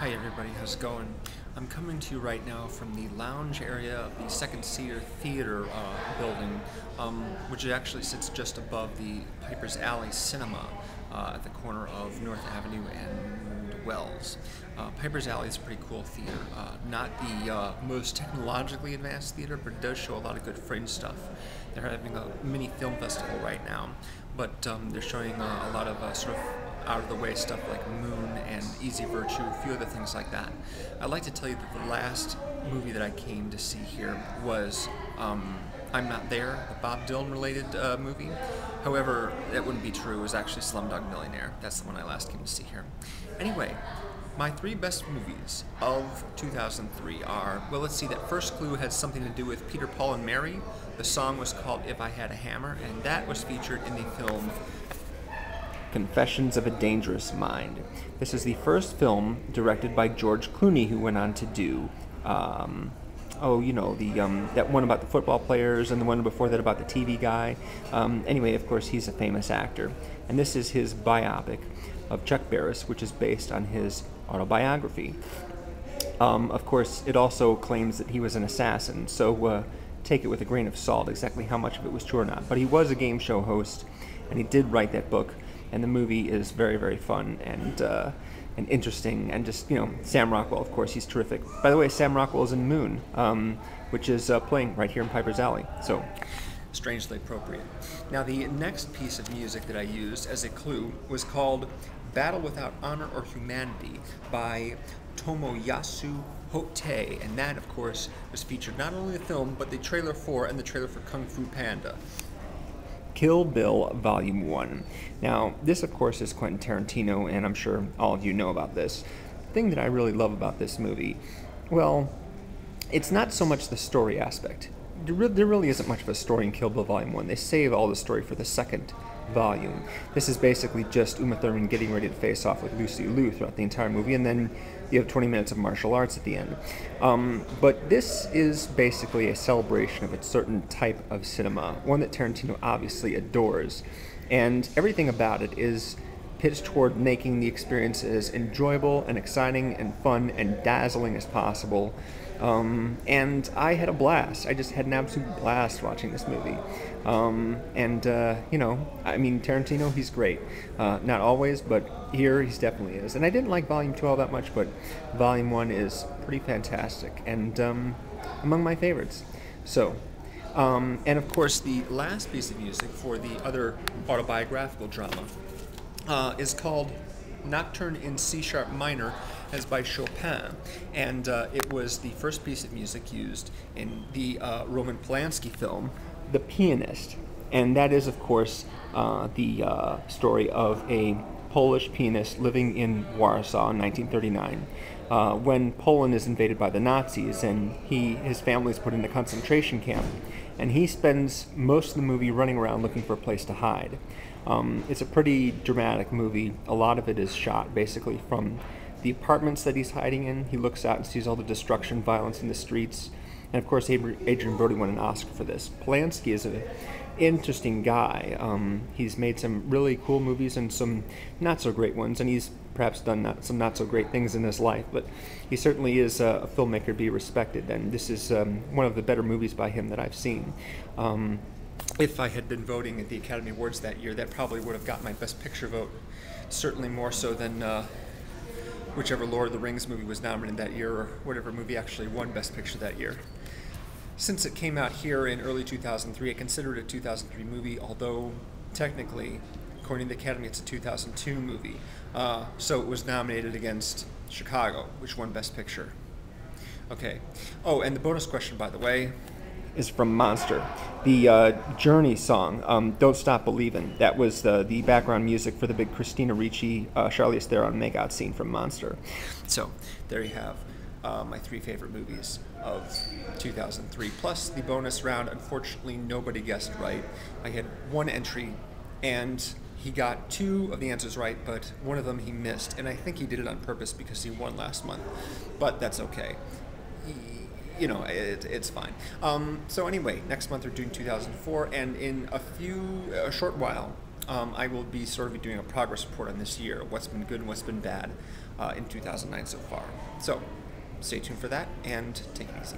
Hi everybody, how's it going? I'm coming to you right now from the lounge area of the Second Cedar Theater building, which actually sits just above the Piper's Alley Cinema at the corner of North Avenue and Wells. Piper's Alley is a pretty cool theater. Not the most technologically advanced theater, but it does show a lot of good fringe stuff. They're having a mini film festival right now, but they're showing a lot of sort of out-of-the-way stuff like Moon and Easy Virtue, a few other things like that. I'd like to tell you that the last movie that I came to see here was I'm Not There, the Bob Dylan-related movie. However, that wouldn't be true. It was actually Slumdog Millionaire. That's the one I last came to see here. Anyway, my three best movies of 2003 are, well, let's see, that first clue had something to do with Peter, Paul, and Mary. The song was called If I Had a Hammer, and that was featured in the film Confessions of a Dangerous Mind. This is the first film directed by George Clooney, who went on to do, that one about the football players and the one before that about the TV guy. Anyway, of course, he's a famous actor. And this is his biopic of Chuck Barris, which is based on his autobiography. Of course, it also claims that he was an assassin, so take it with a grain of salt exactly how much of it was true or not. But he was a game show host, and he did write that book. And the movie is very, very fun and interesting, and just, Sam Rockwell, of course, he's terrific. By the way, Sam Rockwell is in Moon, which is playing right here in Piper's Alley, so strangely appropriate. Now, the next piece of music that I used as a clue was called Battle Without Honor or Humanity by Tomoyasu Hote, and that, of course, was featured not only in the film, but the trailer for and the trailer for Kung Fu Panda. Kill Bill Volume 1. Now, this, of course, is Quentin Tarantino, and I'm sure all of you know about this. The thing that I really love about this movie, well, it's not so much the story aspect. There really isn't much of a story in Kill Bill Volume 1. They save all the story for the second volume. This is basically just Uma Thurman getting ready to face off with Lucy Liu throughout the entire movie, and then you have 20 minutes of martial arts at the end. But this is basically a celebration of a certain type of cinema, one that Tarantino obviously adores, and everything about it is pitched toward making the experience as enjoyable and exciting and fun and dazzling as possible. And I had a blast. I just had an absolute blast watching this movie. Tarantino, he's great. Not always, but here he's definitely is. And I didn't like Volume 2 all that much, but Volume 1 is pretty fantastic and among my favorites. So, and of course, the last piece of music for the other autobiographical drama is called Nocturne in C-sharp minor, as by Chopin, and it was the first piece of music used in the Roman Polanski film, The Pianist, and that is, of course, the story of a Polish pianist living in Warsaw in 1939, when Poland is invaded by the Nazis, and his family is put in a concentration camp, and he spends most of the movie running around looking for a place to hide. It's a pretty dramatic movie. A lot of it is shot basically from the apartments that he's hiding in. He looks out and sees all the destruction, violence in the streets. And of course, Adrian Brody won an Oscar for this. Polanski is an interesting guy. He's made some really cool movies and some not so great ones, and he's perhaps done some not so great things in his life, but he certainly is a filmmaker to be respected, and this is one of the better movies by him that I've seen. If I had been voting at the Academy Awards that year, that probably would have got my Best Picture vote, certainly more so than whichever Lord of the Rings movie was nominated that year, or whatever movie actually won Best Picture that year. Since it came out here in early 2003, I consider it a 2003 movie, although technically, according to the Academy, it's a 2002 movie. So it was nominated against Chicago, which won Best Picture. Okay. Oh, and the bonus question, by the way, is from Monster. The Journey song, Don't Stop Believin', that was the background music for the big Christina Ricci, Charlize Theron makeout scene from Monster. So, there you have my three favorite movies of 2003, plus the bonus round. Unfortunately, nobody guessed right. I had one entry, and he got two of the answers right, but one of them he missed, and I think he did it on purpose because he won last month, but that's okay. It's fine. So anyway, next month we're doing 2004, and in a short while, I will be sort of doing a progress report on this year, what's been good and what's been bad. in 2009 so far. So stay tuned for that, and take it easy.